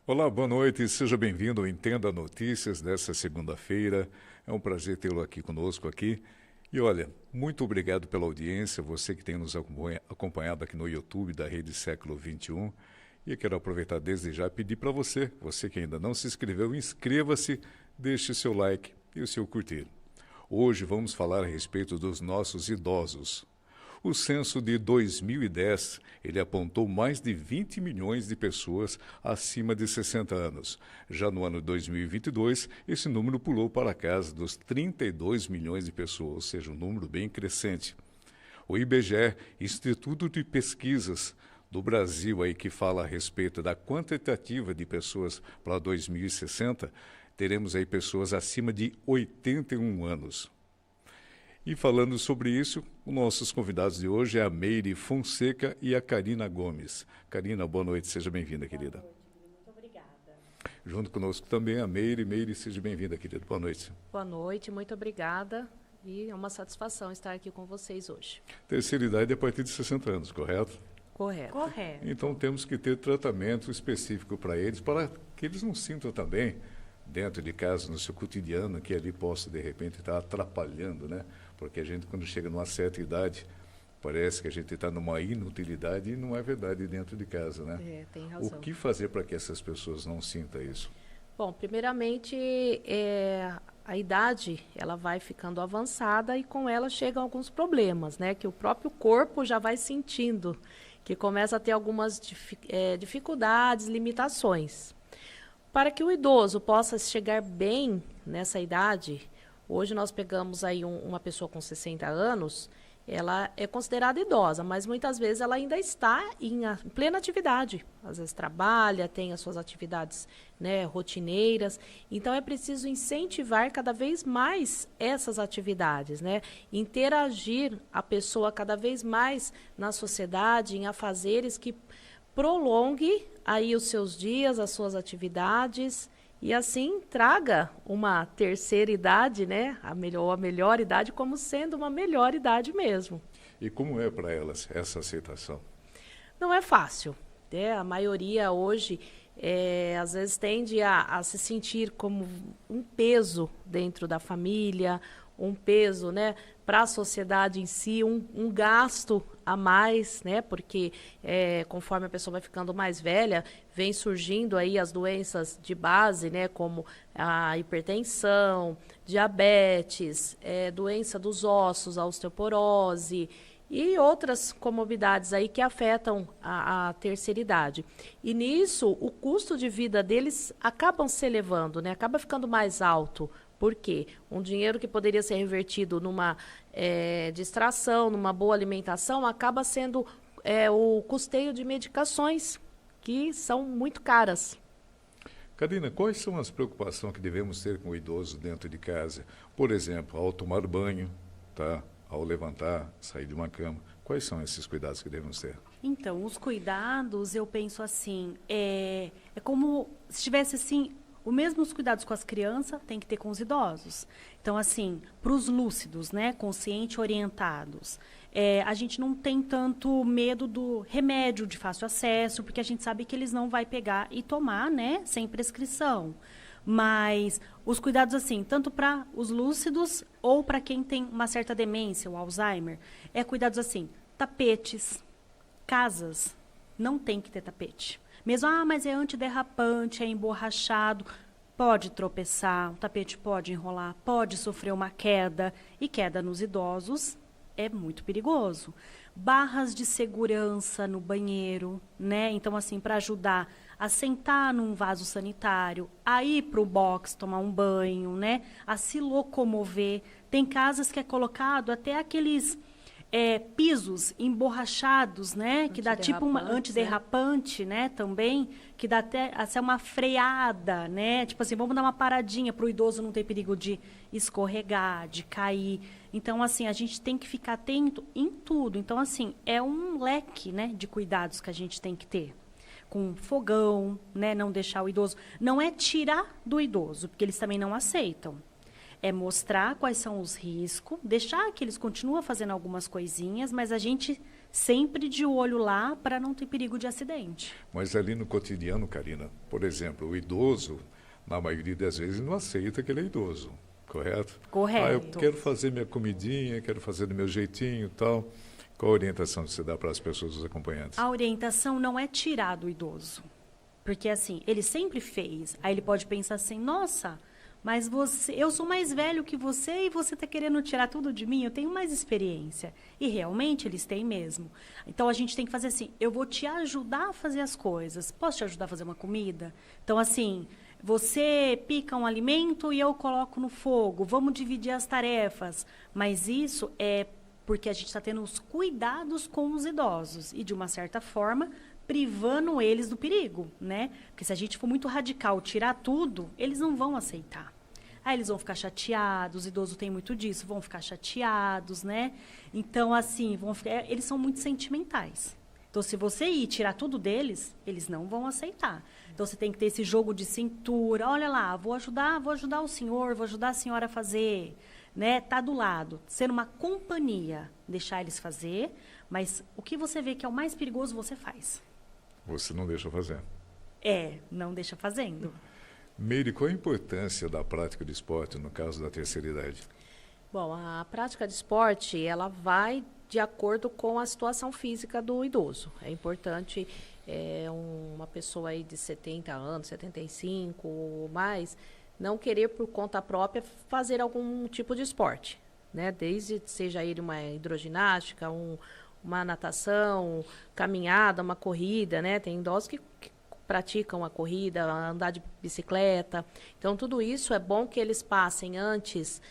Olá, boa noite, seja bem-vindo ao Entenda Notícias dessa segunda-feira. É um prazer tê-lo aqui conosco aqui. E olha, muito obrigado pela audiência, você que tem nos acompanhado aqui no YouTube da Rede Século XXI. E eu quero aproveitar desde já e pedir para você que ainda não se inscreveu, inscreva-se, deixe seu like e o seu curtir. Hoje vamos falar a respeito dos nossos idosos. O censo de 2010, ele apontou mais de 20 milhões de pessoas acima de 60 anos. Já no ano de 2022, esse número pulou para a casa dos 32 milhões de pessoas, ou seja, um número bem crescente. O IBGE, Instituto de Pesquisas do Brasil, aí, que fala a respeito da quantitativa de pessoas para 2060, teremos aí pessoas acima de 81 anos. E falando sobre isso, os nossos convidados de hoje é a Meire Fonseca e a Karina Gomes. Karina, boa noite, seja bem-vinda, querida. Boa noite, muito obrigada. Junto conosco também a Meire. Meire, seja bem-vinda, querida. Boa noite. Boa noite, muito obrigada. E é uma satisfação estar aqui com vocês hoje. Terceira idade é a partir de 60 anos, correto? Correto. Correto. Então temos que ter tratamento específico para que eles não sintam também, dentro de casa, no seu cotidiano, que ali possa, de repente, estar atrapalhando, né? Porque a gente, quando chega numa certa idade, parece que a gente está numa inutilidade e não é verdade dentro de casa, né? Tem razão. O que fazer para que essas pessoas não sintam isso? Bom, primeiramente, a idade, ela vai ficando avançada e com ela chegam alguns problemas, né? Que o próprio corpo já vai sentindo, que começa a ter algumas dificuldades, limitações. Para que o idoso possa chegar bem nessa idade, hoje nós pegamos aí uma pessoa com 60 anos, ela é considerada idosa, mas muitas vezes ela ainda está em plena atividade. Às vezes trabalha, tem as suas atividades, né, rotineiras. Então é preciso incentivar cada vez mais essas atividades, né? Interagir a pessoa cada vez mais na sociedade, em afazeres que prolongue aí os seus dias, as suas atividades e assim traga uma terceira idade, né, a melhor idade como sendo uma melhor idade mesmo. E como é para elas essa aceitação? Não é fácil, né? A maioria hoje às vezes tende a se sentir como um peso dentro da família, um peso, né, para a sociedade em si, um gasto a mais, né, porque conforme a pessoa vai ficando mais velha, vem surgindo aí as doenças de base, né, como a hipertensão, diabetes, doença dos ossos, a osteoporose e outras comorbidades aí que afetam a terceira idade. E nisso, o custo de vida deles acabam se elevando, né, acaba ficando mais alto. Por quê? Um dinheiro que poderia ser revertido numa distração, numa boa alimentação, acaba sendo o custeio de medicações, que são muito caras. Karina, quais são as preocupações que devemos ter com o idoso dentro de casa? Por exemplo, ao tomar banho, tá? Ao levantar, sair de uma cama. Quais são esses cuidados que devemos ter? Então, os cuidados, eu penso assim, é como se tivesse assim... Os mesmos cuidados com as crianças tem que ter com os idosos. Então, assim, para os lúcidos, né, consciente orientados, a gente não tem tanto medo do remédio de fácil acesso, porque a gente sabe que eles não vai pegar e tomar, né, sem prescrição. Mas os cuidados, assim, tanto para os lúcidos ou para quem tem uma certa demência, o Alzheimer, cuidados assim, tapetes, casas, não tem que ter tapete. Mesmo, mas é antiderrapante, é emborrachado, pode tropeçar, o tapete pode enrolar, pode sofrer uma queda, e queda nos idosos é muito perigoso. Barras de segurança no banheiro, né? Então, assim, para ajudar a sentar num vaso sanitário, a ir para o box tomar um banho, né? A se locomover. Tem casas que é colocado até aqueles... pisos emborrachados, né? Que dá tipo uma antiderrapante, né? Também, que dá até assim, uma freada, né? Tipo assim, vamos dar uma paradinha para o idoso não ter perigo de escorregar, de cair. Então, assim, a gente tem que ficar atento em tudo. Então, assim, é um leque, né, de cuidados que a gente tem que ter. Com fogão, né? Não deixar o idoso... Não é tirar do idoso, porque eles também não aceitam. É mostrar quais são os riscos, deixar que eles continuem fazendo algumas coisinhas, mas a gente sempre de olho lá para não ter perigo de acidente. Mas ali no cotidiano, Karina, por exemplo, o idoso, na maioria das vezes, não aceita que ele é idoso, correto? Correto. Ah, eu quero fazer minha comidinha, quero fazer do meu jeitinho e tal. Qual a orientação que você dá para as pessoas, os acompanhantes? A orientação não é tirar do idoso. Porque assim, ele sempre fez. Aí ele pode pensar assim, nossa, mas eu sou mais velho que você e você está querendo tirar tudo de mim? Eu tenho mais experiência. E realmente eles têm mesmo. Então a gente tem que fazer assim, eu vou te ajudar a fazer as coisas. Posso te ajudar a fazer uma comida? Então assim, você pica um alimento e eu coloco no fogo. Vamos dividir as tarefas. Mas isso é porque a gente está tendo os cuidados com os idosos. E de uma certa forma privando eles do perigo, né? Porque se a gente for muito radical, tirar tudo, eles não vão aceitar. Aí eles vão ficar chateados, os idosos têm muito disso, vão ficar chateados, né? Então, assim, eles são muito sentimentais. Então, se você ir tirar tudo deles, eles não vão aceitar. Então, você tem que ter esse jogo de cintura. Olha lá, vou ajudar o senhor, vou ajudar a senhora a fazer, né? Tá do lado, ser uma companhia, deixar eles fazer, mas o que você vê que é o mais perigoso, você faz. Você não deixa fazer. Não deixa fazendo. Meire, qual a importância da prática de esporte no caso da terceira idade? Bom, a prática de esporte, ela vai de acordo com a situação física do idoso. É importante uma pessoa aí de 70 anos, 75 ou mais, não querer por conta própria fazer algum tipo de esporte, né? Desde seja ele uma hidroginástica, uma natação, caminhada, uma corrida, né? Tem idosos que praticam a corrida, andar de bicicleta. Então, tudo isso é bom que eles passem antes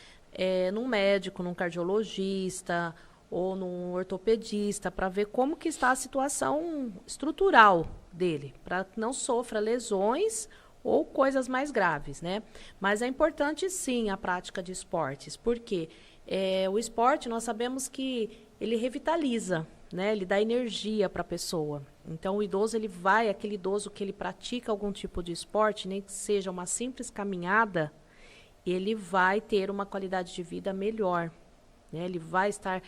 num médico, num cardiologista ou num ortopedista para ver como que está a situação estrutural dele, para que não sofra lesões ou coisas mais graves, né? Mas é importante, sim, a prática de esportes, porque o esporte, nós sabemos que ele revitaliza, né? Ele dá energia para a pessoa. Então, o idoso, aquele idoso que ele pratica algum tipo de esporte, nem que seja uma simples caminhada, ele vai ter uma qualidade de vida melhor, né? Ele vai estar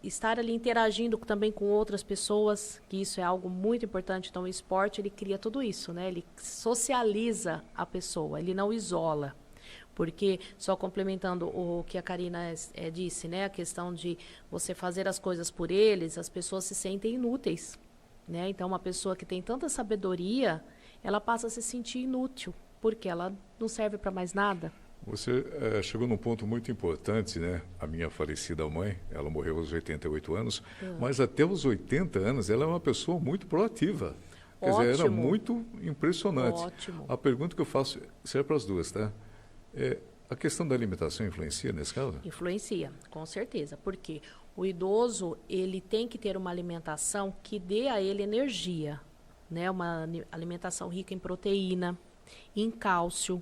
estar ali interagindo também com outras pessoas, que isso é algo muito importante. Então, o esporte, ele cria tudo isso, né? Ele socializa a pessoa, ele não isola. Porque, só complementando o que a Karina disse, né? A questão de você fazer as coisas por eles, as pessoas se sentem inúteis, né? Então, uma pessoa que tem tanta sabedoria, ela passa a se sentir inútil, porque ela não serve para mais nada. Você chegou num ponto muito importante, né? A minha falecida mãe, ela morreu aos 88 anos, mas até os 80 anos ela é uma pessoa muito proativa. Quer dizer, era muito impressionante. Ótimo. A pergunta que eu faço serve para as duas, tá? A questão da alimentação influencia nesse caso? Influencia, com certeza, porque o idoso, ele tem que ter uma alimentação que dê a ele energia, né? Uma alimentação rica em proteína, em cálcio,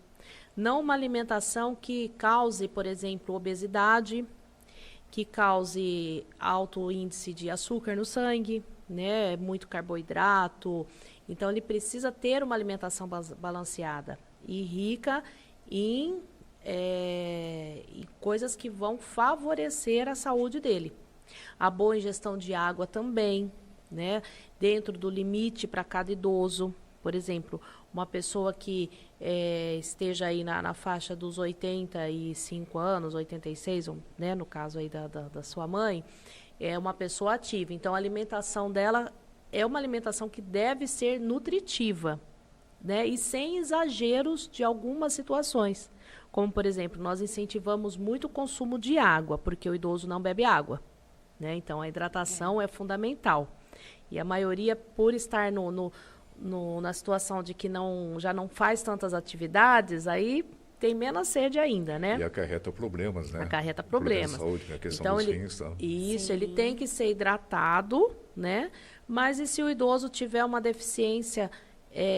não uma alimentação que cause, por exemplo, obesidade, que cause alto índice de açúcar no sangue, né? Muito carboidrato. Então, ele precisa ter uma alimentação balanceada e rica em coisas que vão favorecer a saúde dele. A boa ingestão de água também, né? Dentro do limite para cada idoso. Por exemplo, uma pessoa que esteja aí na faixa dos 85 anos, 86, né? No caso aí da sua mãe, é uma pessoa ativa. Então, a alimentação dela é uma alimentação que deve ser nutritiva, né? E sem exageros de algumas situações. Como, por exemplo, nós incentivamos muito o consumo de água, porque o idoso não bebe água, né? Então, a hidratação é fundamental. E a maioria, por estar na situação de que já não faz tantas atividades, aí tem menos sede ainda, né? E acarreta problemas, né? Acarreta problemas. Saúde, a questão então, dos rins, tá? Isso, Sim. ele tem que ser hidratado, né? Mas e se o idoso tiver uma deficiência,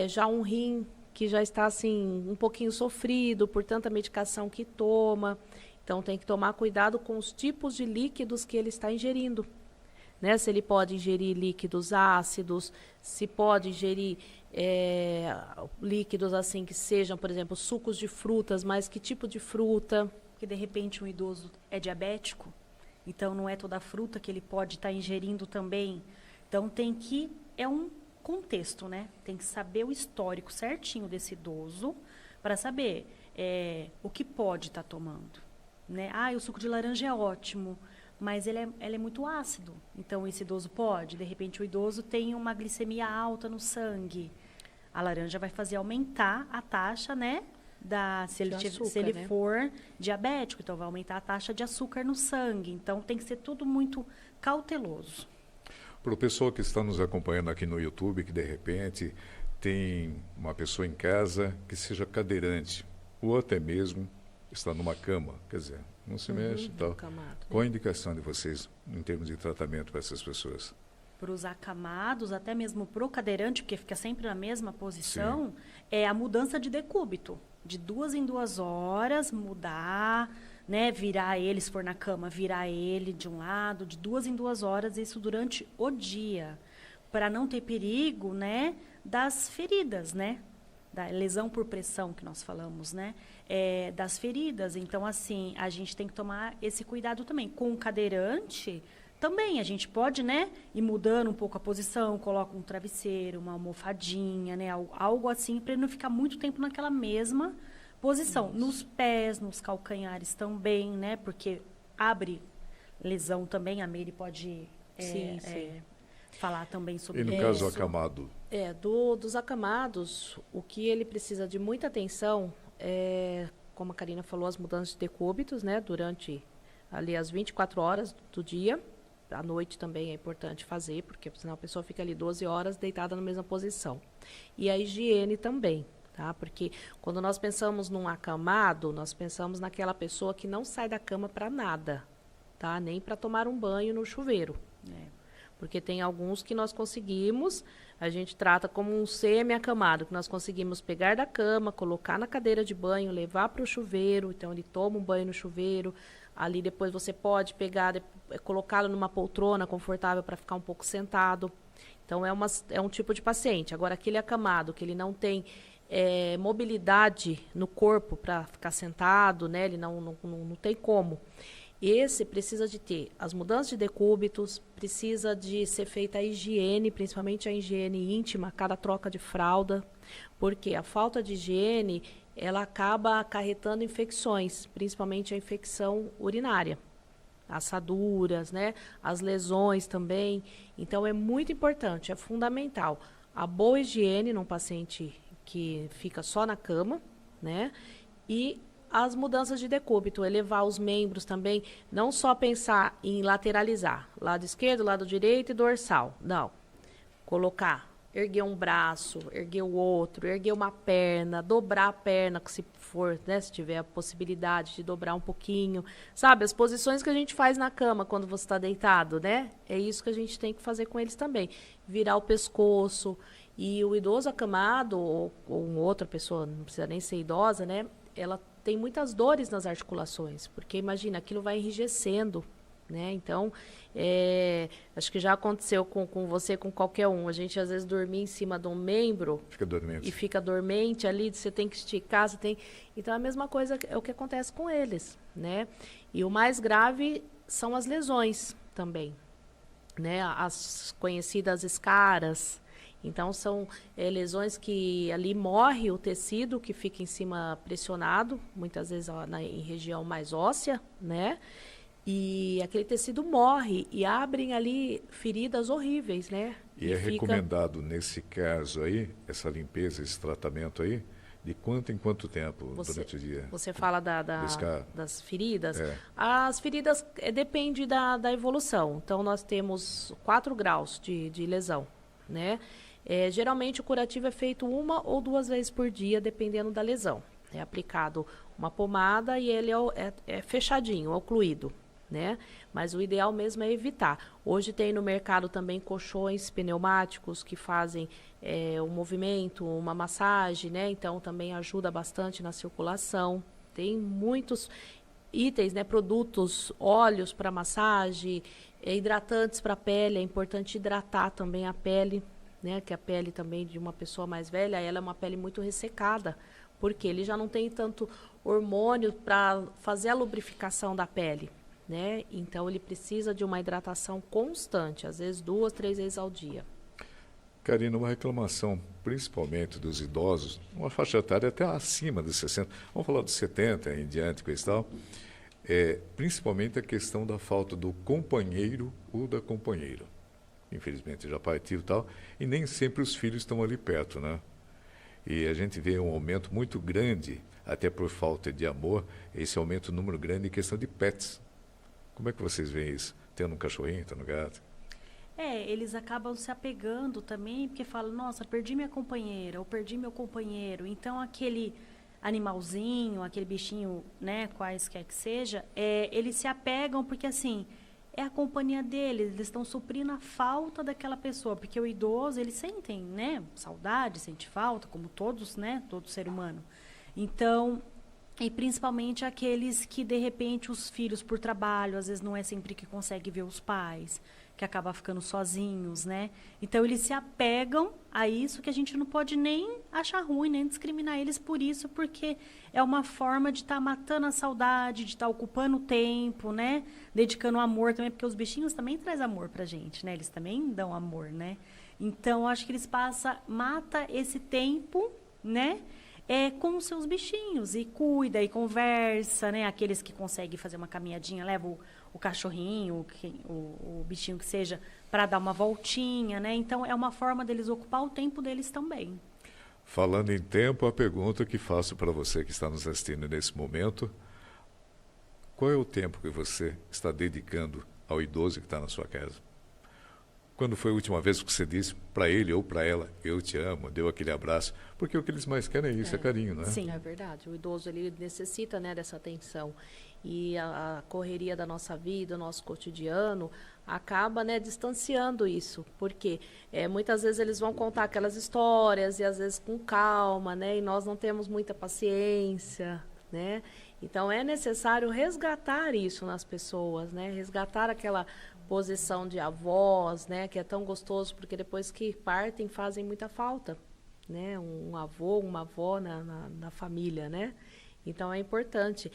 já um rim que já está assim um pouquinho sofrido por tanta medicação que toma, então tem que tomar cuidado com os tipos de líquidos que ele está ingerindo. né? Se ele pode ingerir líquidos ácidos, se pode ingerir líquidos assim que sejam, por exemplo, sucos de frutas, mas que tipo de fruta? Porque, de repente, um idoso é diabético, então não é toda a fruta que ele pode estar ingerindo também. Então, é um contexto, né? Tem que saber o histórico certinho desse idoso para saber o que pode estar tomando, né? O suco de laranja é ótimo, mas ele é muito ácido. Então, esse idoso pode. De repente, o idoso tem uma glicemia alta no sangue. A laranja vai fazer aumentar a taxa, né? Se ele né? for diabético, então vai aumentar a taxa de açúcar no sangue. Então, tem que ser tudo muito cauteloso. Para o pessoal que está nos acompanhando aqui no YouTube, que de repente tem uma pessoa em casa que seja cadeirante, ou até mesmo está numa cama, quer dizer, não se mexe e tal. Qual a indicação de vocês em termos de tratamento para essas pessoas? Para os acamados, até mesmo para o cadeirante, porque fica sempre na mesma posição, é a mudança de decúbito. De 2 em 2 horas, mudar, né? Virar ele, se for na cama, virar ele de um lado, de 2 em 2 horas, isso durante o dia. Para não ter perigo, né? Das feridas, né? Da lesão por pressão que nós falamos, né? Das feridas. Então, assim, a gente tem que tomar esse cuidado também. Com o cadeirante, também a gente pode, né, ir mudando um pouco a posição, coloca um travesseiro, uma almofadinha, né? Algo assim, para ele não ficar muito tempo naquela mesma posição. Isso. Nos pés, nos calcanhares também, né? Porque abre lesão também. A Meire pode sim. Falar também sobre isso. E no caso acamado? Dos acamados, o que ele precisa de muita atenção como a Karina falou, as mudanças de decúbitos, né? Durante ali as 24 horas do dia. À noite também é importante fazer, porque senão a pessoa fica ali 12 horas deitada na mesma posição. E a higiene também, tá? Porque quando nós pensamos num acamado, nós pensamos naquela pessoa que não sai da cama para nada, tá? Nem para tomar um banho no chuveiro. Porque tem alguns que nós conseguimos, a gente trata como um semi-acamado, que nós conseguimos pegar da cama, colocar na cadeira de banho, levar para o chuveiro, então ele toma um banho no chuveiro. Ali depois você pode pegar, colocá-lo numa poltrona confortável para ficar um pouco sentado. Então é um tipo de paciente. Agora, aquele acamado, que ele não tem mobilidade no corpo para ficar sentado, né? Ele não tem como. Esse precisa de ter as mudanças de decúbitos, precisa de ser feita a higiene, principalmente a higiene íntima, cada troca de fralda, porque a falta de higiene ela acaba acarretando infecções, principalmente a infecção urinária, assaduras, né? As lesões também. Então, é muito importante, é fundamental a boa higiene num paciente que fica só na cama, né? E as mudanças de decúbito, elevar os membros também, não só pensar em lateralizar, lado esquerdo, lado direito e dorsal, não. Erguer um braço, erguer o outro, erguer uma perna, dobrar a perna, se for, né, se tiver a possibilidade de dobrar um pouquinho. Sabe, as posições que a gente faz na cama quando você está deitado, né? É isso que a gente tem que fazer com eles também. Virar o pescoço. E o idoso acamado, ou outra pessoa, não precisa nem ser idosa, né? Ela tem muitas dores nas articulações, porque imagina, aquilo vai enrijecendo, né? Então, acho que já aconteceu com você, com qualquer um. A gente, às vezes, dormir em cima de um membro e fica dormente ali, você tem que esticar, Então, a mesma coisa é o que acontece com eles, né? E o mais grave são as lesões também, né? As conhecidas escaras. Então, são lesões que ali morre o tecido que fica em cima pressionado, muitas vezes em região mais óssea, né? E aquele tecido morre e abrem ali feridas horríveis, né? E recomendado, nesse caso aí, essa limpeza, esse tratamento aí, de quanto em quanto tempo durante o dia? Você fala das feridas? As feridas depende da evolução. Então, nós temos 4 graus de lesão, né? Geralmente, o curativo é feito 1 ou 2 vezes por dia, dependendo da lesão. É aplicado uma pomada e ele é fechadinho, ocluído, né? Mas o ideal mesmo é evitar. Hoje tem no mercado também colchões pneumáticos que fazem um movimento, uma massagem, né? Então também ajuda bastante na circulação. Tem muitos. itens, né, produtos, óleos para massagem, hidratantes para a pele. É importante hidratar também a pele, né, que a pele também de uma pessoa mais velha, ela é uma pele muito ressecada, porque ele já não tem tanto hormônio para fazer a lubrificação da pele, né? Então ele precisa de uma hidratação constante, às vezes 2, 3 vezes ao dia. Karina, uma reclamação, principalmente dos idosos, uma faixa etária até acima dos 60, vamos falar dos 70 em diante, coisa e tal, principalmente a questão da falta do companheiro ou da companheira. Infelizmente já partiu e tal, e nem sempre os filhos estão ali perto, né? E a gente vê um aumento muito grande, até por falta de amor, esse aumento, número grande em questão de pets. Como é que vocês veem isso? Tendo um cachorrinho, tendo um gato? Eles acabam se apegando também, porque falam, nossa, perdi minha companheira, ou perdi meu companheiro. Então, aquele animalzinho, aquele bichinho, né, quaisquer que seja, eles se apegam porque, assim, é a companhia deles, eles estão suprindo a falta daquela pessoa, porque o idoso, eles sentem, né, saudade, sente falta, como todos, né, todo ser humano. Então, e principalmente aqueles que, de repente, os filhos por trabalho, às vezes não é sempre que consegue ver os pais, que acaba ficando sozinhos, né? Então, eles se apegam a isso, que a gente não pode nem achar ruim, nem discriminar eles por isso, porque é uma forma de estar matando a saudade, de estar ocupando o tempo, né? Dedicando amor também, porque os bichinhos também trazem amor pra gente, né? Eles também dão amor, né? Então, acho que eles mata esse tempo, né? Com os seus bichinhos, e cuida, e conversa, né? Aqueles que conseguem fazer uma caminhadinha, levam o cachorrinho, o bichinho que seja, para dar uma voltinha, né? Então, é uma forma deles ocupar o tempo deles também. Falando em tempo, a pergunta que faço para você que está nos assistindo nesse momento, qual é o tempo que você está dedicando ao idoso que está na sua casa? Quando foi a última vez que você disse para ele ou para ela, eu te amo, deu aquele abraço? Porque o que eles mais querem é isso, é carinho, né? Sim, é verdade. O idoso, ele necessita, né, dessa atenção. E a correria da nossa vida, o nosso cotidiano, acaba, né, distanciando isso. Porque muitas vezes eles vão contar aquelas histórias, e às vezes com calma, né? E nós não temos muita paciência, né? Então, é necessário resgatar isso nas pessoas, né? Resgatar aquela posição de avós, né? Que é tão gostoso, porque depois que partem, fazem muita falta, né? Um avô, uma avó na família, né? Então, é importante.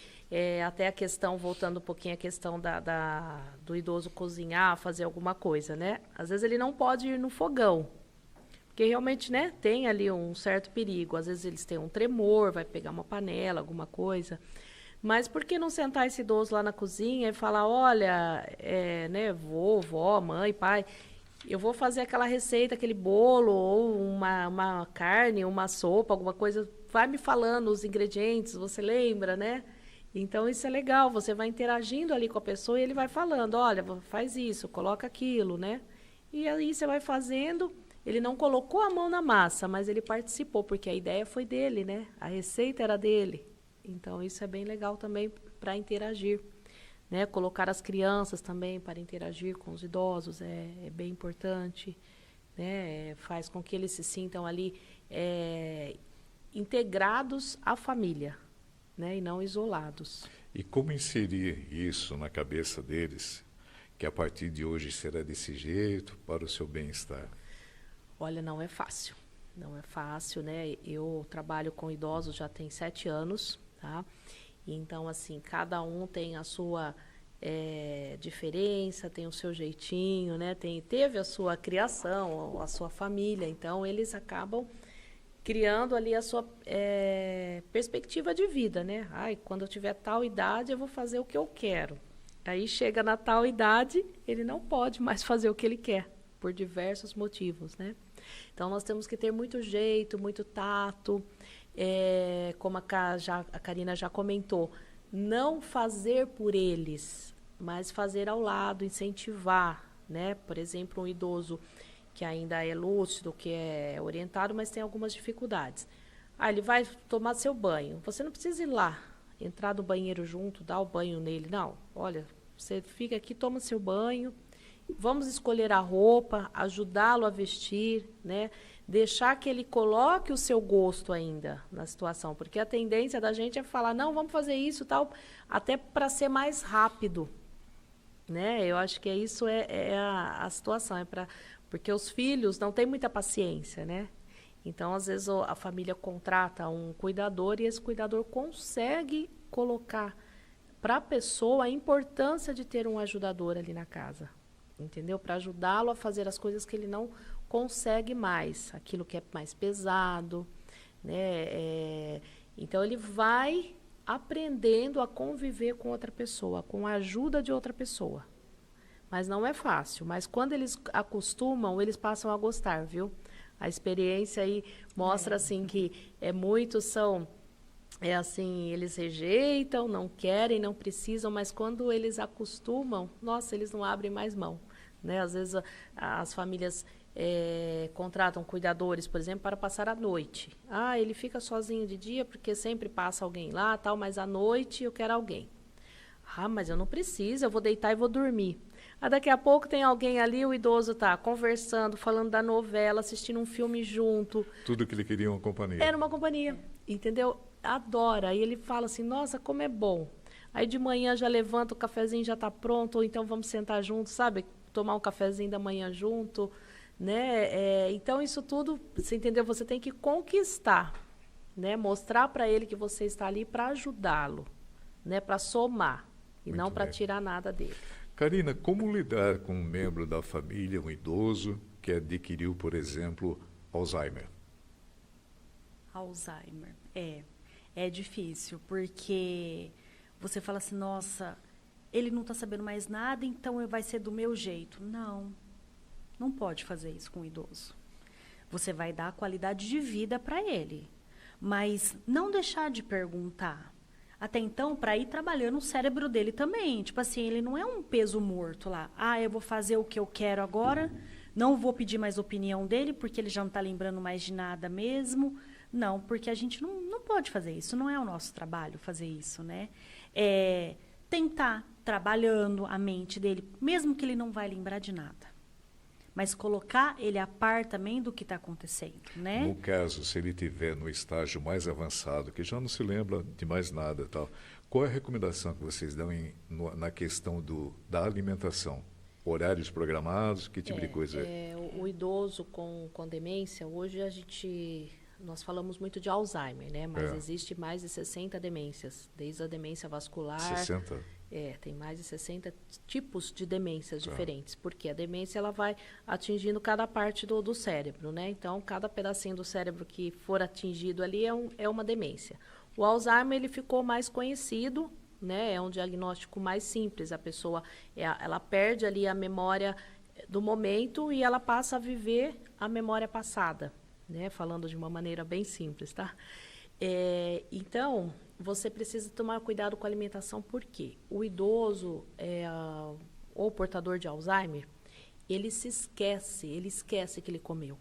Até a questão, voltando um pouquinho à questão do idoso cozinhar, fazer alguma coisa, né? Às vezes ele não pode ir no fogão, porque realmente, né, tem ali um certo perigo. Às vezes eles têm um tremor, vai pegar uma panela, alguma coisa. Mas por que não sentar esse idoso lá na cozinha e falar, olha, né, vó, mãe, pai, eu vou fazer aquela receita, aquele bolo, ou uma carne, uma sopa, alguma coisa, vai me falando os ingredientes, você lembra, né? Então, isso é legal, você vai interagindo ali com a pessoa e ele vai falando, olha, faz isso, coloca aquilo, né? E aí você vai fazendo, ele não colocou a mão na massa, mas ele participou, porque a ideia foi dele, né? A receita era dele. Então, isso é bem legal também para interagir, né? Colocar as crianças também para interagir com os idosos é bem importante, né? Faz com que eles se sintam ali integrados à família, né? E não isolados. E como inserir isso na cabeça deles, que a partir de hoje será desse jeito, para o seu bem-estar? Olha, não é fácil. Não é fácil, né? Eu trabalho com idosos já tem 7 anos, tá? Então, assim, cada um tem a sua diferença, tem o seu jeitinho, né? Teve a sua criação, a sua família. Então, eles acabam criando ali a sua perspectiva de vida, né? Ai, quando eu tiver tal idade, eu vou fazer o que eu quero. Aí, chega na tal idade, ele não pode mais fazer o que ele quer, por diversos motivos, né? Então, nós temos que ter muito jeito, muito tato, como a Karina já comentou, não fazer por eles, mas fazer ao lado, incentivar, né? Por exemplo, um idoso que ainda é lúcido, que é orientado, mas tem algumas dificuldades. Ele vai tomar seu banho. Você não precisa ir lá, entrar no banheiro junto, dar o banho nele. Não, olha, você fica aqui, toma seu banho. Vamos escolher a roupa, ajudá-lo a vestir, né? deixar que ele coloque o seu gosto ainda na situação, porque a tendência da gente é falar, não, vamos fazer isso, tal, até para ser mais rápido, né? Eu acho que isso é a situação, porque os filhos não têm muita paciência, né? Então, às vezes, a família contrata um cuidador e esse cuidador consegue colocar para a pessoa a importância de ter um ajudador ali na casa, entendeu? Para ajudá-lo a fazer as coisas que ele não consegue mais, aquilo que é mais pesado, né? Então, ele vai aprendendo a conviver com outra pessoa, com a ajuda de outra pessoa. Mas não é fácil. Mas quando eles acostumam, eles passam a gostar, viu? A experiência aí mostra assim que muitos são assim, eles rejeitam, não querem, não precisam, mas quando eles acostumam, nossa, eles não abrem mais mão, né? Às vezes as famílias contratam cuidadores, por exemplo, para passar a noite. Ah, ele fica sozinho de dia porque sempre passa alguém lá, tal, mas à noite eu quero alguém. Ah, mas eu não preciso, eu vou deitar e vou dormir. Ah, daqui a pouco tem alguém ali, o idoso está conversando, falando da novela, assistindo um filme junto. Tudo que ele queria uma companhia. Era uma companhia, entendeu? Adora. Aí ele fala assim, nossa, como é bom. Aí de manhã já levanta, o cafezinho já está pronto, ou então vamos sentar juntos, sabe? Tomar um cafezinho da manhã junto, né? Então isso tudo, você entendeu? Você tem que conquistar, né? Mostrar para ele que você está ali para ajudá-lo, né? Para somar e Muito não para bem. tirar nada dele. Karina, como lidar com um membro da família, um idoso, que adquiriu, por exemplo, Alzheimer? Alzheimer. É difícil, porque você fala assim, nossa, ele não está sabendo mais nada, então vai ser do meu jeito. Não pode fazer isso com o idoso. Você vai dar qualidade de vida para ele, mas não deixar de perguntar. Até então, para ir trabalhando o cérebro dele também. Tipo assim, ele não é um peso morto lá. Ah, eu vou fazer o que eu quero agora, não vou pedir mais opinião dele, porque ele já não está lembrando mais de nada mesmo. Não, porque a gente não pode fazer isso, não é o nosso trabalho fazer isso, né? Tentar trabalhando a mente dele, mesmo que ele não vai lembrar de nada. Mas colocar ele a par também do que está acontecendo, né? No caso, se ele estiver no estágio mais avançado, que já não se lembra de mais nada, tal, qual é a recomendação que vocês dão na questão da alimentação? Horários programados, que tipo de coisa é? O idoso com demência, hoje nós falamos muito de Alzheimer, né? Mas existe mais de 60 demências, desde a demência vascular... 60? Tem mais de 60 tipos de demências diferentes, porque a demência ela vai atingindo cada parte do cérebro, né? Então, cada pedacinho do cérebro que for atingido ali é uma demência. O Alzheimer, ele ficou mais conhecido, né? É um diagnóstico mais simples. A pessoa, ela perde ali a memória do momento e ela passa a viver a memória passada, né? Falando de uma maneira bem simples, tá? Então, você precisa tomar cuidado com a alimentação, porque o idoso ou portador de Alzheimer, ele esquece que ele comeu.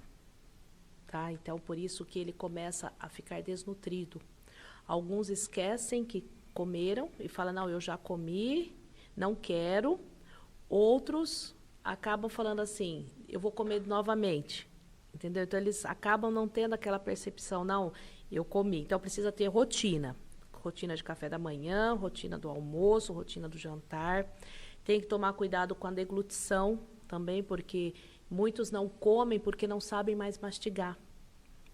Tá? Então, por isso que ele começa a ficar desnutrido. Alguns esquecem que comeram e falam, não, eu já comi, não quero. Outros acabam falando assim, eu vou comer novamente. Entendeu? Então, eles acabam não tendo aquela percepção, não, eu comi. Então, precisa ter rotina. Rotina de café da manhã, rotina do almoço, rotina do jantar. Tem que tomar cuidado com a deglutição também, porque muitos não comem porque não sabem mais mastigar.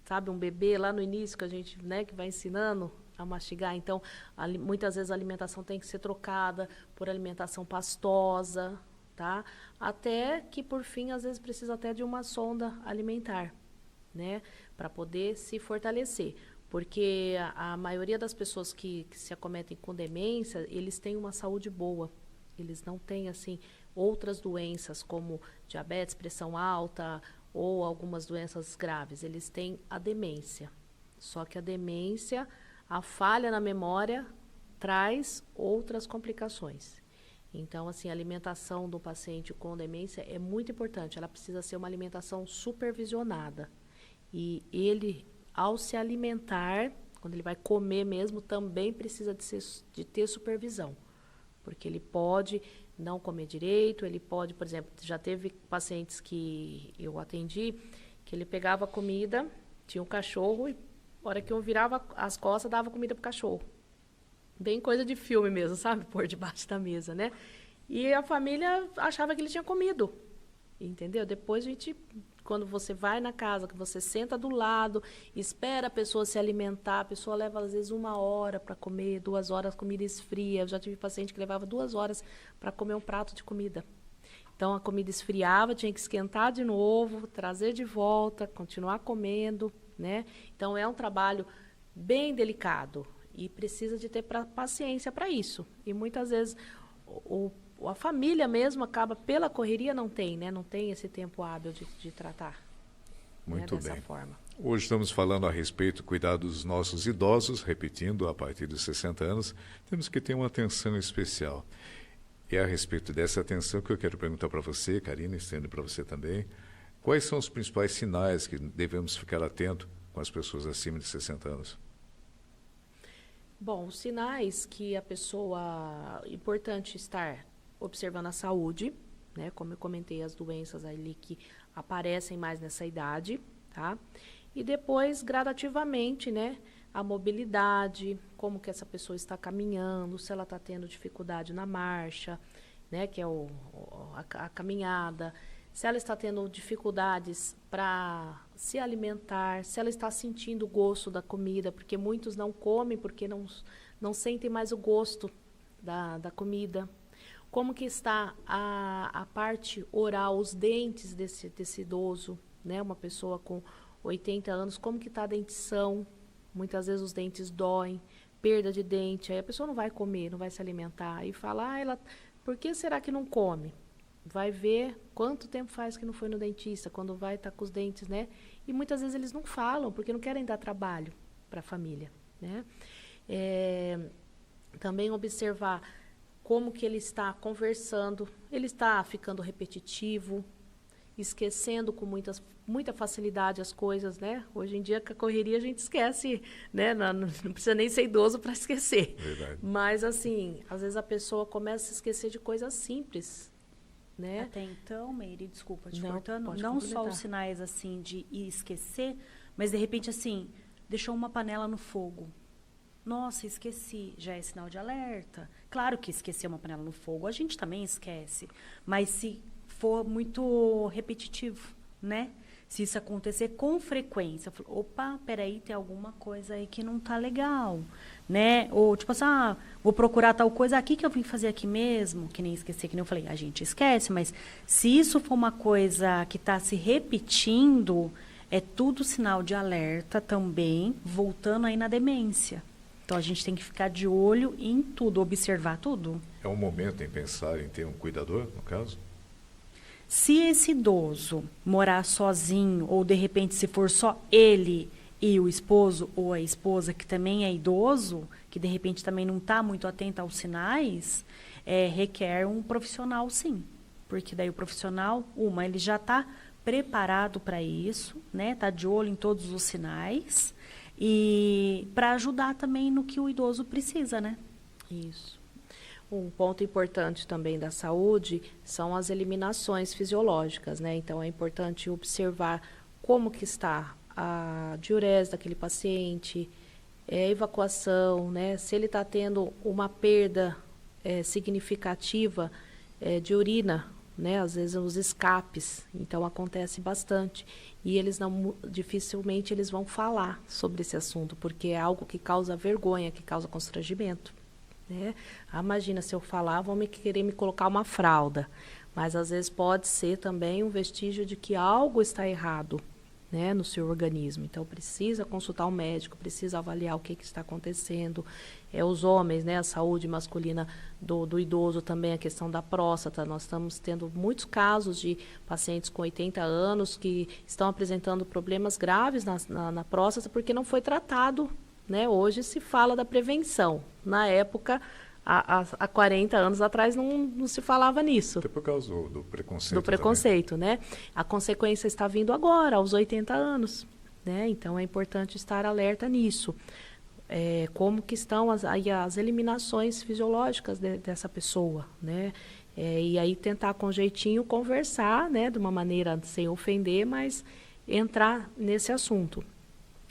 Sabe, um bebê lá no início que a gente, né, que vai ensinando a mastigar. Então, muitas vezes a alimentação tem que ser trocada por alimentação pastosa, tá? Até que, por fim, às vezes precisa até de uma sonda alimentar, né? Para poder se fortalecer. Porque a maioria das pessoas que se acometem com demência, eles têm uma saúde boa. Eles não têm, assim, outras doenças como diabetes, pressão alta ou algumas doenças graves. Eles têm a demência. Só que a demência, a falha na memória, traz outras complicações. Então, assim, a alimentação do paciente com demência é muito importante. Ela precisa ser uma alimentação supervisionada. E ele, ao se alimentar, quando ele vai comer mesmo, também precisa de ter supervisão. Porque ele pode não comer direito, ele pode, por exemplo, já teve pacientes que eu atendi, Que ele pegava a comida, tinha um cachorro, e na hora que eu virava as costas, dava comida pro cachorro. Bem coisa de filme mesmo, sabe? Pôr debaixo da mesa, né? E a família achava que ele tinha comido, entendeu? Depois a gente, quando você vai na casa, que você senta do lado, espera a pessoa se alimentar, a pessoa leva às vezes 1 hora para comer, 2 horas comida esfria. Eu já tive paciente que levava 2 horas para comer um prato de comida. Então a comida esfriava, tinha que esquentar de novo, trazer de volta, continuar comendo, né? Então é um trabalho bem delicado e precisa de ter paciência para isso. E muitas vezes a família mesmo acaba, pela correria, não tem, né? Não tem esse tempo hábil de tratar. Muito dessa bem. forma. Hoje estamos falando a respeito do cuidado dos nossos idosos, repetindo, a partir dos 60 anos, temos que ter uma atenção especial. E é a respeito dessa atenção que eu quero perguntar para você, Karina, estendo para você também, quais são os principais sinais que devemos ficar atentos com as pessoas acima de 60 anos? Bom, os sinais que a pessoa... Importante estar observando a saúde, né? Como eu comentei, as doenças ali que aparecem mais nessa idade, tá? E depois, gradativamente, né? A mobilidade, como que essa pessoa está caminhando, se ela está tendo dificuldade na marcha, né? Que é a caminhada, se ela está tendo dificuldades para se alimentar, se ela está sentindo o gosto da comida, porque muitos não comem porque não sentem mais o gosto da comida. Como que está a parte oral, os dentes desse idoso, né? Uma pessoa com 80 anos, como que está a dentição? Muitas vezes os dentes doem, perda de dente, aí a pessoa não vai comer, não vai se alimentar. E fala, por que será que não come? Vai ver quanto tempo faz que não foi no dentista, quando vai estar com os dentes, né? E muitas vezes eles não falam, porque não querem dar trabalho para a família, né? Também observar como que ele está conversando, ele está ficando repetitivo, esquecendo com muita facilidade as coisas, né? Hoje em dia, com a correria, a gente esquece, né? Não precisa nem ser idoso para esquecer. Verdade. Mas, assim, às vezes a pessoa começa a se esquecer de coisas simples, né? Até então, Meire, desculpa te Não, cortando, pode não só complementar. os sinais, assim, de esquecer, mas, de repente, assim, deixou uma panela no fogo. Nossa, esqueci. Já é sinal de alerta. Claro que esquecer uma panela no fogo, a gente também esquece. Mas se for muito repetitivo, né? Se isso acontecer com frequência, opa, peraí, tem alguma coisa aí que não tá legal, né? Ou tipo assim, vou procurar tal coisa aqui que eu vim fazer aqui mesmo, que nem esquecer, que nem eu falei, a gente esquece, mas se isso for uma coisa que está se repetindo, é tudo sinal de alerta também, voltando aí na demência. Então a gente tem que ficar de olho em tudo, observar tudo. É um momento em pensar em ter um cuidador, no caso? Se esse idoso morar sozinho, ou de repente se for só ele e o esposo ou a esposa, que também é idoso, que de repente também não está muito atento aos sinais, requer um profissional, sim. Porque daí o profissional, ele já está preparado para isso, né? Está de olho em todos os sinais e para ajudar também no que o idoso precisa, né? Isso. Um ponto importante também da saúde são as eliminações fisiológicas, né? Então, é importante observar como que está a diurese daquele paciente, a evacuação, né? Se ele está tendo uma perda significativa de urina, né? Às vezes os escapes, então acontece bastante. E eles dificilmente eles vão falar sobre esse assunto, porque é algo que causa vergonha, que causa constrangimento. Né? Imagina, se eu falar, vão querer me colocar uma fralda. Mas, às vezes, pode ser também um vestígio de que algo está errado, né, no seu organismo. Então, precisa consultar o médico, precisa avaliar o que está acontecendo. Os homens, né, a saúde masculina do idoso também, a questão da próstata. Nós estamos tendo muitos casos de pacientes com 80 anos que estão apresentando problemas graves na próstata porque não foi tratado. Né? Hoje se fala da prevenção. Na época, há 40 anos atrás, não se falava nisso. Até por causa do preconceito. Do preconceito, né? A consequência está vindo agora, aos 80 anos. Né? Então, é importante estar alerta nisso. Como que estão as eliminações fisiológicas dessa pessoa, né? E aí tentar com jeitinho conversar, né? De uma maneira sem ofender, mas entrar nesse assunto.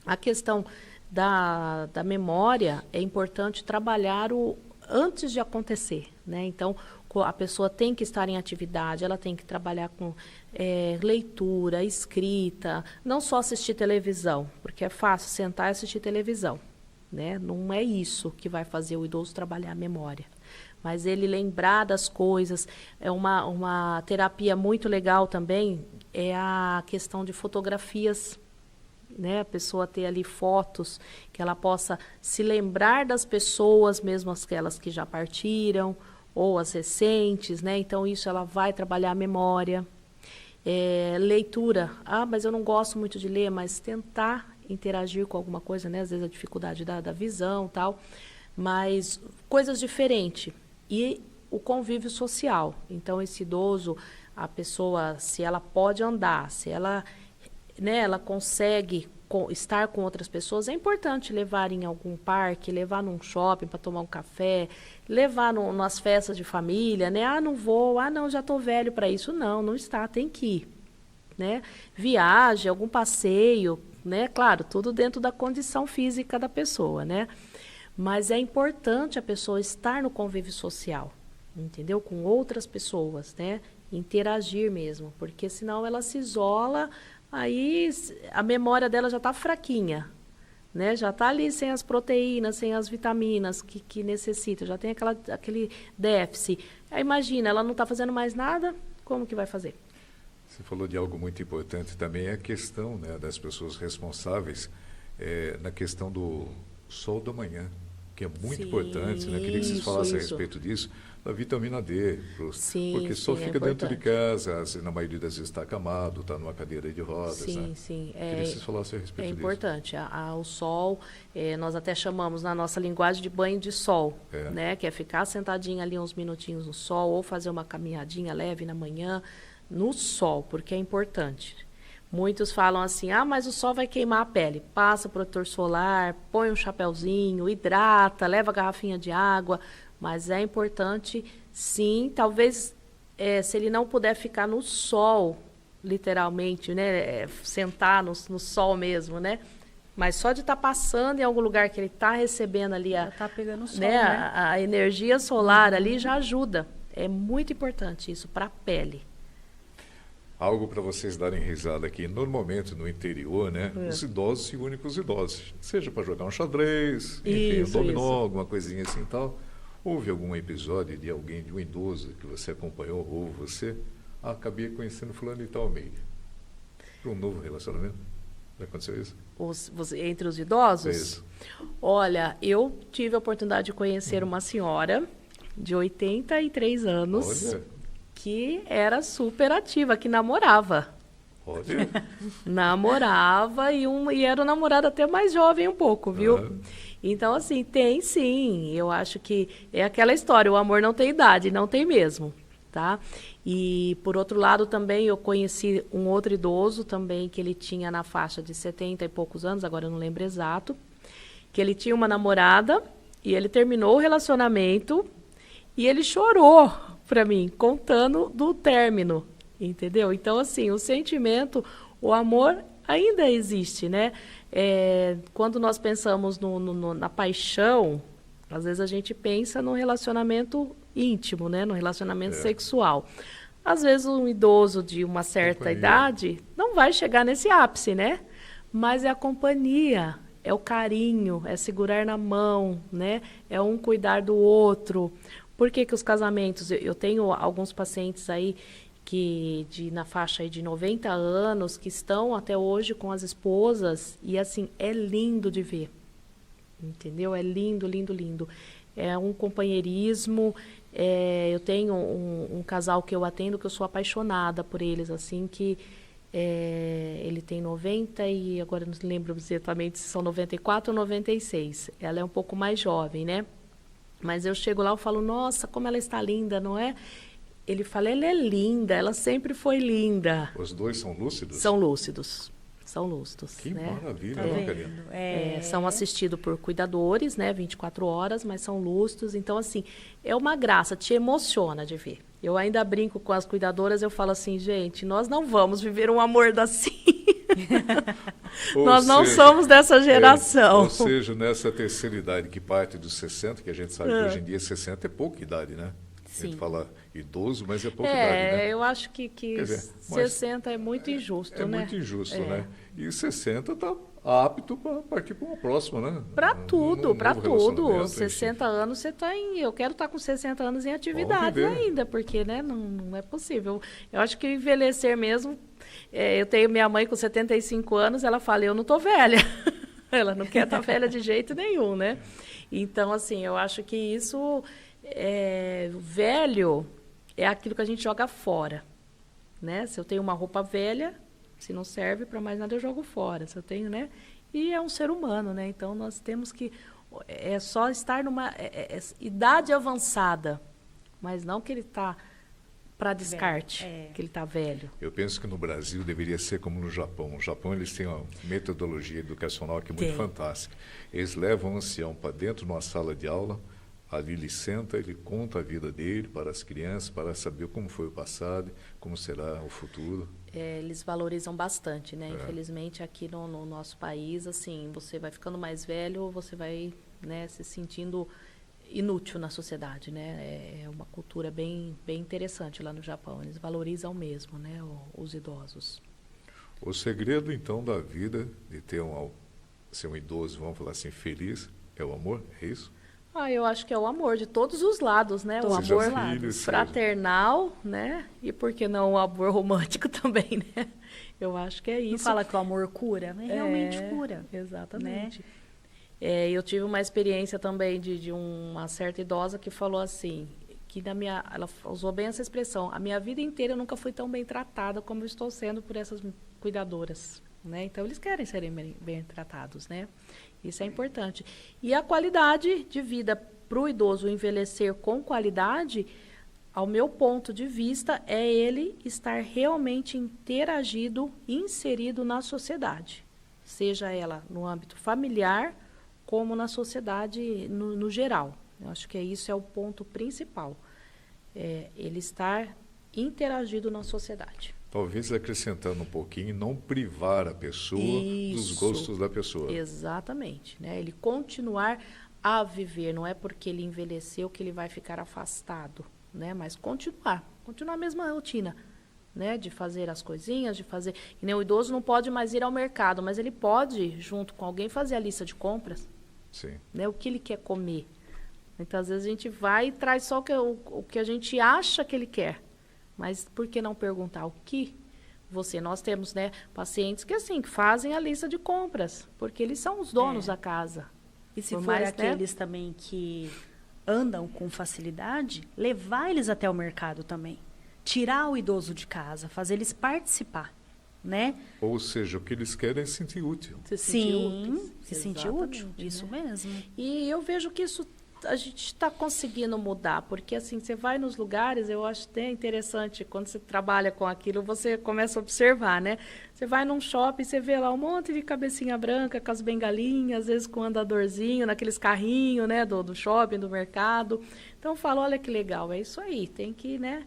A questão da memória é importante trabalhar antes de acontecer, né? Então, a pessoa tem que estar em atividade, ela tem que trabalhar com leitura, escrita, não só assistir televisão, porque é fácil sentar e assistir televisão, né? Não é isso que vai fazer o idoso trabalhar a memória. Mas ele lembrar das coisas, é uma terapia muito legal também, é a questão de fotografias, né? A pessoa ter ali fotos, que ela possa se lembrar das pessoas, mesmo aquelas que já partiram, ou as recentes, né? Então, isso ela vai trabalhar a memória. Leitura. Mas eu não gosto muito de ler, mas tentar interagir com alguma coisa, né? Às vezes a dificuldade da visão, tal. Mas coisas diferentes. E o convívio social. Então, esse idoso, a pessoa, se ela pode andar, se ela, né, ela consegue estar com outras pessoas, é importante levar em algum parque, levar num shopping para tomar um café, levar nas festas de família, né? Não vou, não, já estou velho para isso. Não está, tem que ir, né? Viagem, algum passeio, né? Claro, tudo dentro da condição física da pessoa, né? Mas é importante a pessoa estar no convívio social, entendeu? Com outras pessoas, né? Interagir mesmo, porque senão ela se isola, aí a memória dela já está fraquinha, né? Já está ali sem as proteínas, sem as vitaminas que necessita, já tem aquele déficit. Aí imagina, ela não está fazendo mais nada, como que vai fazer? Você falou de algo muito importante também, é a questão, né, das pessoas responsáveis na questão do sol da manhã, que é muito importante, né? Queria que vocês falassem a respeito disso, da vitamina D, porque só fica dentro de casa, assim, na maioria das vezes está acamado, está numa cadeira de rodas. Né? Queria que vocês falassem a respeito disso. É importante. O sol, nós até chamamos na nossa linguagem de banho de sol, né? Que é ficar sentadinho ali uns minutinhos no sol, ou fazer uma caminhadinha leve na manhã, no sol, porque é importante. Muitos falam assim, mas o sol vai queimar a pele. Passa protetor solar, põe um chapéuzinho, hidrata, leva a garrafinha de água. Mas é importante, sim, talvez, se ele não puder ficar no sol, literalmente, né? Sentar no sol mesmo, né? Mas só de estar passando em algum lugar que ele está recebendo ali já tá pegando o sol, né? A energia solar ali já ajuda. É muito importante isso para a pele. Algo para vocês darem risada aqui. Normalmente no interior, né, os idosos se unem com os idosos. Seja para jogar um xadrez, enfim, um dominó, alguma coisinha assim e tal. Houve algum episódio de alguém, de um idoso que você acompanhou, ou você, acabei conhecendo fulano e tal meio. Para um novo relacionamento? Já aconteceu isso? Entre os idosos? É isso. Olha, eu tive a oportunidade de conhecer uma senhora de 83 anos. Olha. Que era super ativa, que namorava. Olha. Namorava e era um namorado até mais jovem um pouco, viu? Então, assim, tem sim. Eu acho que é aquela história, o amor não tem idade, não tem mesmo, tá? E, por outro lado, também eu conheci um outro idoso também, que ele tinha na faixa de 70 e poucos anos, agora eu não lembro exato, que ele tinha uma namorada e ele terminou o relacionamento e ele chorou para mim, contando do término, entendeu? Então, assim, o sentimento, o amor ainda existe, né? Quando nós pensamos na paixão, às vezes a gente pensa no relacionamento íntimo, né? No relacionamento sexual. Às vezes um idoso de uma certa idade não vai chegar nesse ápice, né? Mas é a companhia, é o carinho, é segurar na mão, né? É um cuidar do outro. Por que os casamentos, eu tenho alguns pacientes aí na faixa aí de 90 anos que estão até hoje com as esposas e assim, é lindo de ver, entendeu? É lindo, lindo, lindo. É um companheirismo, eu tenho um casal que eu atendo que eu sou apaixonada por eles, assim, que ele tem 90 e agora não lembro exatamente se são 94 ou 96. Ela é um pouco mais jovem, né? Mas eu chego lá e falo, nossa, como ela está linda, não é? Ele fala, ela é linda, ela sempre foi linda. Os dois são lúcidos? São lúcidos. São lúcidos. Que maravilha, né, Karina? São assistidos por cuidadores, né? 24 horas, mas são lúcidos. Então, assim, é uma graça, te emociona de ver. Eu ainda brinco com as cuidadoras, eu falo assim, gente, nós não vamos viver um amor assim. Nós não somos dessa geração. Ou seja, nessa terceira idade que parte dos 60, que a gente sabe que hoje em dia 60 é pouca idade, né? Sim. A gente fala idoso, mas é pouca idade, né? Eu acho que dizer, 60 é muito injusto, né? É muito injusto, né? E 60 está apto para partir para uma próxima, né? Para tudo, para tudo. relacionamento, 60 anos você está em... Eu quero estar com 60 anos em atividade ainda, porque né, não é possível. Eu acho que envelhecer mesmo... eu tenho minha mãe com 75 anos, ela fala, eu não estou velha. Ela não quer estar velha de jeito nenhum, né? Então, assim, eu acho que isso... velho é aquilo que a gente joga fora, né? Se eu tenho uma roupa velha, se não serve para mais nada, eu jogo fora. Se eu tenho, né? E é um ser humano, né? Então, nós temos que... É só estar numa idade avançada, mas não que ele está para descarte, que ele está velho. Eu penso que no Brasil deveria ser como no Japão. No Japão, eles têm uma metodologia educacional que é muito fantástica. Eles levam o ancião para dentro de uma sala de aula, ali ele senta, ele conta a vida dele para as crianças, para saber como foi o passado, como será o futuro. Eles valorizam bastante, né? Infelizmente, aqui no nosso país, assim, você vai ficando mais velho, você vai, né, se sentindo inútil na sociedade, né? É uma cultura bem interessante lá no Japão. Eles valorizam mesmo, né, os idosos. O segredo, então, da vida, de ser um idoso, vamos falar assim, feliz, é o amor? É isso? Eu acho que é o amor de todos os lados, né? O amor fraternal, né? E por que não o amor romântico também, né? Eu acho que é isso. Não fala que o amor cura, mas realmente cura. Exatamente. Né? Eu tive uma experiência também de uma certa idosa que falou assim, que ela usou bem essa expressão, a minha vida inteira eu nunca fui tão bem tratada como eu estou sendo por essas cuidadoras, né? Então, eles querem serem bem tratados, né? Isso é importante. E a qualidade de vida para o idoso envelhecer com qualidade, ao meu ponto de vista, é ele estar realmente interagido, inserido na sociedade. Seja ela no âmbito familiar, como na sociedade no geral. Eu acho que isso é o ponto principal. Ele estar interagido na sociedade. Talvez acrescentando um pouquinho, não privar a pessoa dos gostos da pessoa. Exatamente. Né? Ele continuar a viver, não é porque ele envelheceu que ele vai ficar afastado, né? Mas continuar a mesma rotina, né? De fazer as coisinhas, de fazer... E nem o idoso não pode mais ir ao mercado, mas ele pode, junto com alguém, fazer a lista de compras. Sim. Né? O que ele quer comer. Muitas vezes a gente vai e traz só o que a gente acha que ele quer. Mas por que não perguntar o que nós temos, né, pacientes que assim fazem a lista de compras, porque eles são os donos da casa. E se for aqueles também que andam com facilidade, levar eles até o mercado também. Tirar o idoso de casa, fazer eles participar, né? Ou seja, o que eles querem é se sentir útil. Se sentir útil, isso mesmo. E eu vejo que isso a gente está conseguindo mudar, porque assim, você vai nos lugares, eu acho até interessante, quando você trabalha com aquilo, você começa a observar, né? Você vai num shopping, você vê lá um monte de cabecinha branca, com as bengalinhas, às vezes com andadorzinho, naqueles carrinhos, né, do shopping, do mercado. Então, eu falo, olha que legal, é isso aí, tem que, né,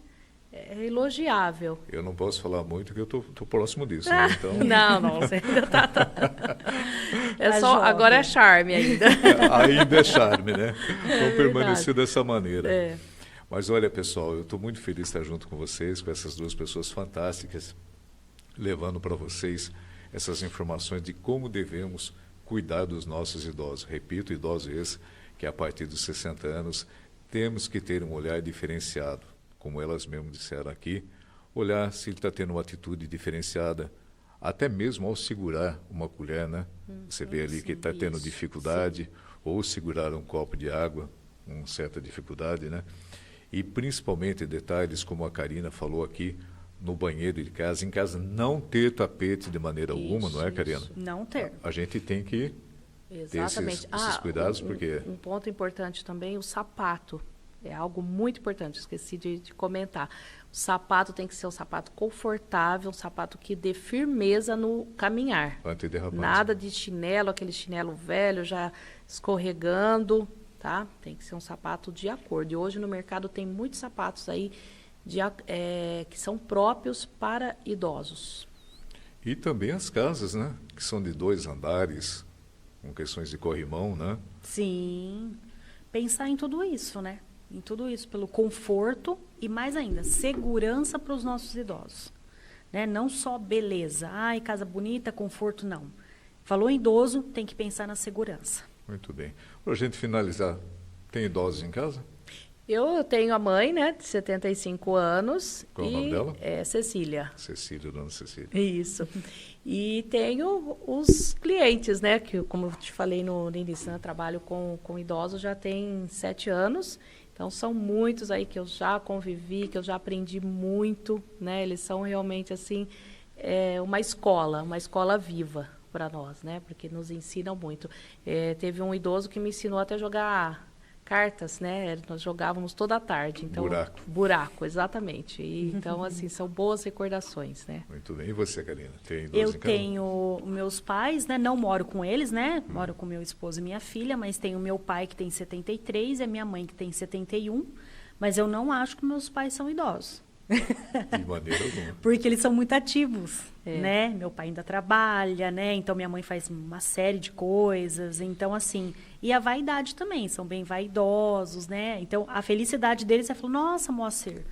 é elogiável. Eu não posso falar muito, porque eu tô próximo disso, né? Então... Não, você ainda tá... agora é charme ainda. Ainda é charme, né? Vamos permanecer dessa maneira. Mas olha, pessoal, eu estou muito feliz de estar junto com vocês, com essas duas pessoas fantásticas, levando para vocês essas informações de como devemos cuidar dos nossos idosos. Repito, idosos esses que a partir dos 60 anos temos que ter um olhar diferenciado, como elas mesmas disseram aqui, olhar se ele está tendo uma atitude diferenciada, até mesmo ao segurar uma colher, né? Você vê ali que ele está tendo dificuldade, ou segurar um copo de água, com certa dificuldade, né? E principalmente detalhes, como a Karina falou aqui, no banheiro de casa, em casa não ter tapete de maneira alguma, não é, Karina? Não ter. A gente tem que ter esses cuidados, porque... Um ponto importante também, o sapato. É algo muito importante, esqueci de comentar. O sapato tem que ser um sapato confortável, um sapato que dê firmeza no caminhar. Antiderrapante. Nada de chinelo, aquele chinelo velho já escorregando, tá? Tem que ser um sapato de acordo. E hoje no mercado tem muitos sapatos aí que são próprios para idosos. E também as casas, né? Que são de 2 andares, com questões de corrimão, né? Sim. Pensar em tudo isso, né? Em tudo isso, pelo conforto e, mais ainda, segurança para os nossos idosos. Né? Não só beleza, ai, casa bonita, conforto, não. Falou em idoso, tem que pensar na segurança. Muito bem. Para a gente finalizar, tem idosos em casa? Eu tenho a mãe, né, de 75 anos. Qual o nome dela? É Cecília. Cecília, dona Cecília. Isso. E tenho os clientes, né, que como eu te falei no início, né, eu trabalho com idosos já tem 7 anos. Então, são muitos aí que eu já convivi, que eu já aprendi muito, né? Eles são realmente, assim, uma escola viva para nós, né? Porque nos ensinam muito. Teve um idoso que me ensinou até a jogar cartas, né? Nós jogávamos toda a tarde. Então, buraco, exatamente. E, então, assim, são boas recordações, né? Muito bem. E você, Karina? Tem idosos Eu em casa? tenho meus pais, né? Não moro com eles, né? Moro com meu esposo e minha filha, mas tenho meu pai que tem 73 e a minha mãe que tem 71. Mas eu não acho que meus pais são idosos. De maneira alguma. Porque eles são muito ativos, né? Meu pai ainda trabalha, né? Então, minha mãe faz uma série de coisas. Então, assim... E a vaidade também, são bem vaidosos, né? Então, a felicidade deles é falar, nossa, Moacir,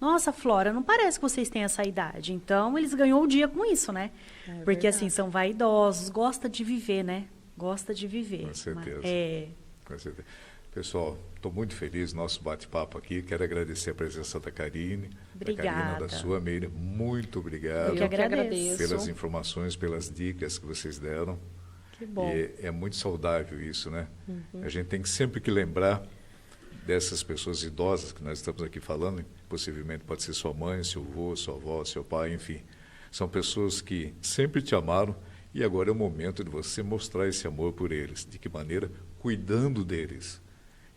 nossa, Flora, não parece que vocês têm essa idade. Então, eles ganhou o dia com isso, né? Porque, verdade. assim, são vaidosos, gosta de viver, né? Gosta de viver. Com certeza. Com certeza. Pessoal, estou muito feliz no nosso bate-papo aqui. Quero agradecer a presença da Karine, Obrigada. da Karina, da sua Meire. Muito obrigado Eu que agradeço. pelas informações, pelas dicas que vocês deram. Que bom. E é muito saudável isso, né? A gente tem que sempre que lembrar dessas pessoas idosas que nós estamos aqui falando, possivelmente pode ser sua mãe, seu avô, sua avó, seu pai, enfim. São pessoas que sempre te amaram e agora é o momento de você mostrar esse amor por eles. De que maneira? Cuidando deles.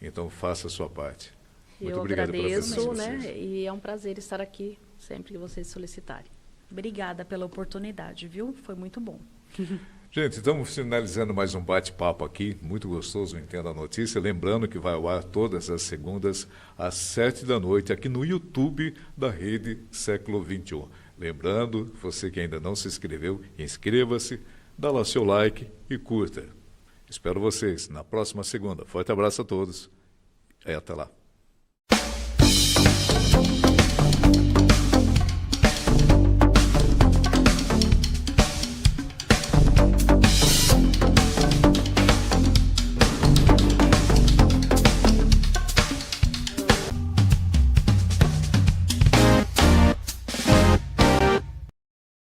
Então, faça a sua parte. Muito Eu obrigado pela presença de agradeço, vocês. né? E é um prazer estar aqui sempre que vocês solicitarem. Obrigada pela oportunidade, viu? Foi muito bom. Gente, estamos finalizando mais um bate-papo aqui, muito gostoso, Entenda a Notícia. Lembrando que vai ao ar todas as segundas, às 7 da noite, aqui no YouTube da Rede Século XXI. Lembrando, você que ainda não se inscreveu, inscreva-se, dá lá seu like e curta. Espero vocês na próxima segunda. Forte abraço a todos e até lá.